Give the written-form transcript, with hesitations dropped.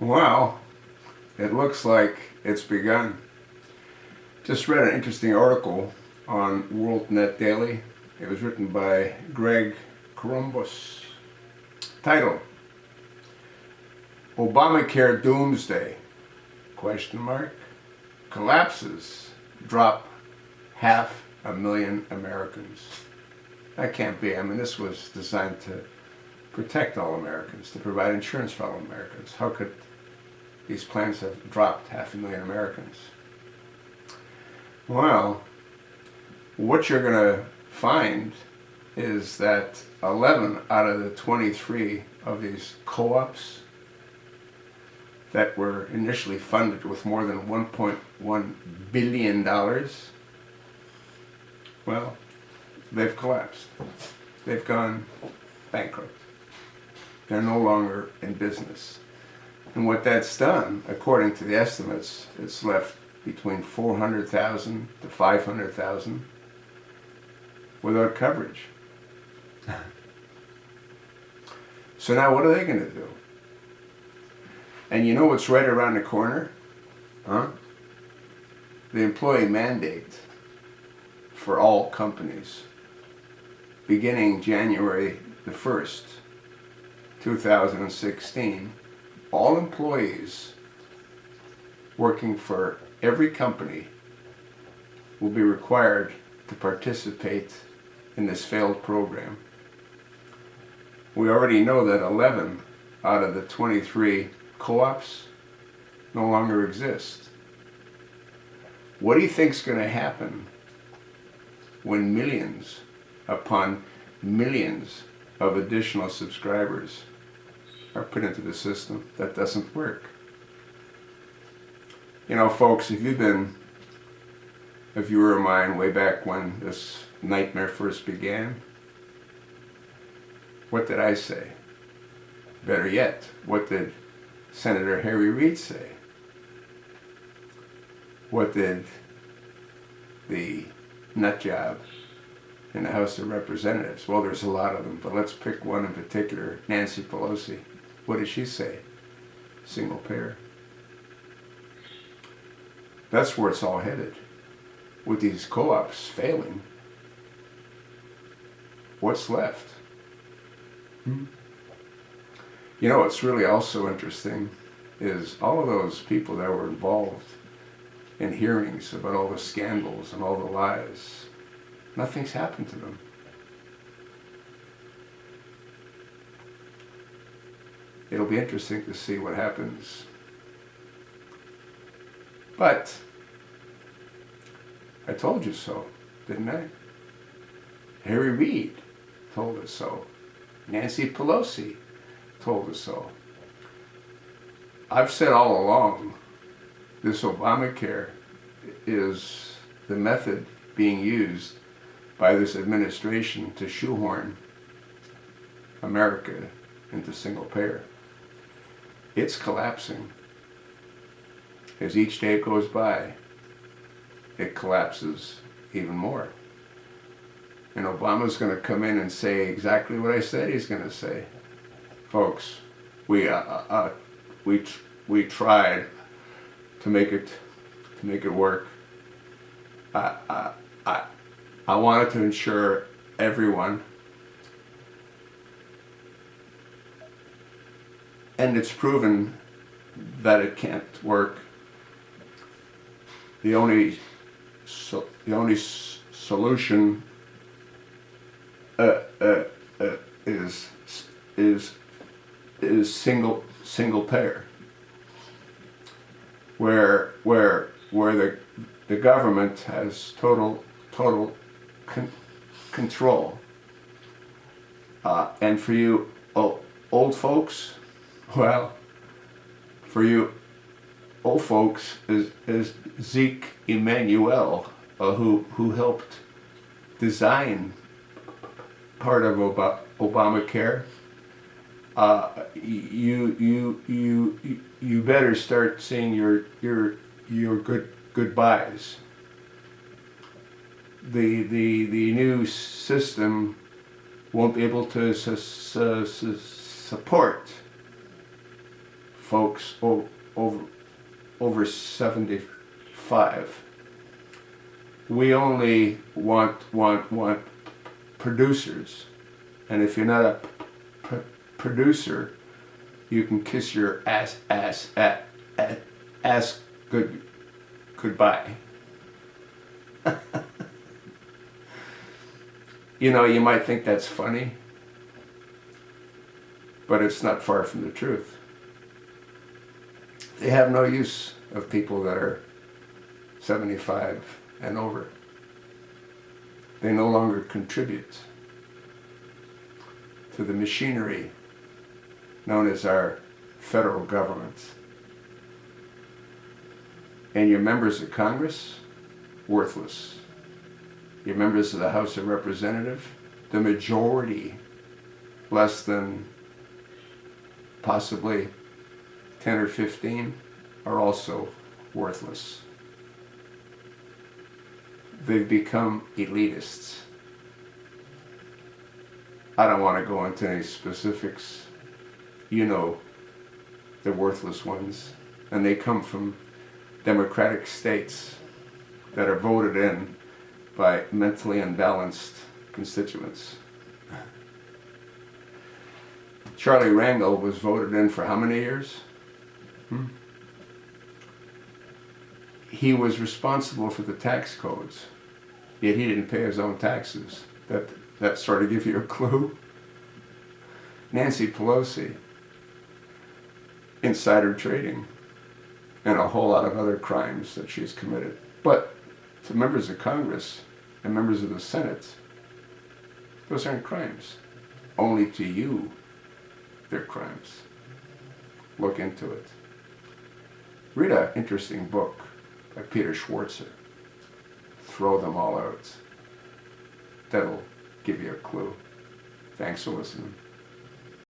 Well, it looks like it's begun. Just read an interesting article on WorldNet Daily. It was written by Greg Columbus. Title: Obamacare Doomsday? Question mark. Collapses drop 500,000 Americans. That can't be. I mean, this was designed to protect all Americans, to provide insurance for all Americans. How could these plans have dropped 500,000 Americans? Well, what you're going to find is that 11 out of the 23 of these co-ops that were initially funded with more than $1.1 billion, well, they've collapsed. They've gone bankrupt. They're no longer in business. And what that's done, according to the estimates, it's left between 400,000 to 500,000 without coverage. So now what are they going to do? And you know what's right around the corner? Huh? The employee mandate for all companies, beginning January the 1st, 2016, all employees working for every company will be required to participate in this failed program. We already know that 11 out of the 23 co-ops no longer exist. What do you think's going to happen when millions upon millions of additional subscribers are put into the system? That doesn't work. You know, folks, if you were mine way back when this nightmare first began, what did I say? Better yet, what did Senator Harry Reid say? What did the nut job in the House of Representatives? Well, there's a lot of them, but let's pick one in particular, Nancy Pelosi. What did she say? Single payer. That's where it's all headed. With these co-ops failing, what's left? You know what's really also interesting is all of those people that were involved in hearings about all the scandals and all the lies, nothing's happened to them. It'll be interesting to see what happens. But I told you so, didn't I? Harry Reid told us so. Nancy Pelosi told us so. I've said all along, this Obamacare is the method being used by this administration to shoehorn America into single payer. It's collapsing. As each day goes by, it collapses even more. And Obama's going to come in and say exactly what I said he's going to say. Folks, we tried to make it work. I wanted to insure everyone, and it's proven that it can't work. The only solution is single payer, where the government has total control, and for you old folks, well, for you old folks is Zeke Emanuel, who helped design part of Obamacare. You better start saying your goodbyes. The new system won't be able to support folks over 75. We only want producers. And if you're not a producer, you can kiss your ass goodbye. You know, you might think that's funny, but it's not far from the truth. They have no use of people that are 75 and over. They no longer contribute to the machinery known as our federal government. And your members of Congress, worthless. Your members of the House of Representatives, the majority, less than possibly 10 or 15, are also worthless. They've become elitists. I don't want to go into any specifics. You know the worthless ones. And they come from democratic states that are voted in by mentally unbalanced constituents. Charlie Rangel was voted in for how many years? He was responsible for the tax codes, yet he didn't pay his own taxes. That sort of gives you a clue. Nancy Pelosi, insider trading, and a whole lot of other crimes that she's committed. But to members of Congress and members of the Senate, those aren't crimes. Only to you, they're crimes. Look into it. Read an interesting book by Peter Schwarzer. Throw them all out. That'll give you a clue. Thanks for listening.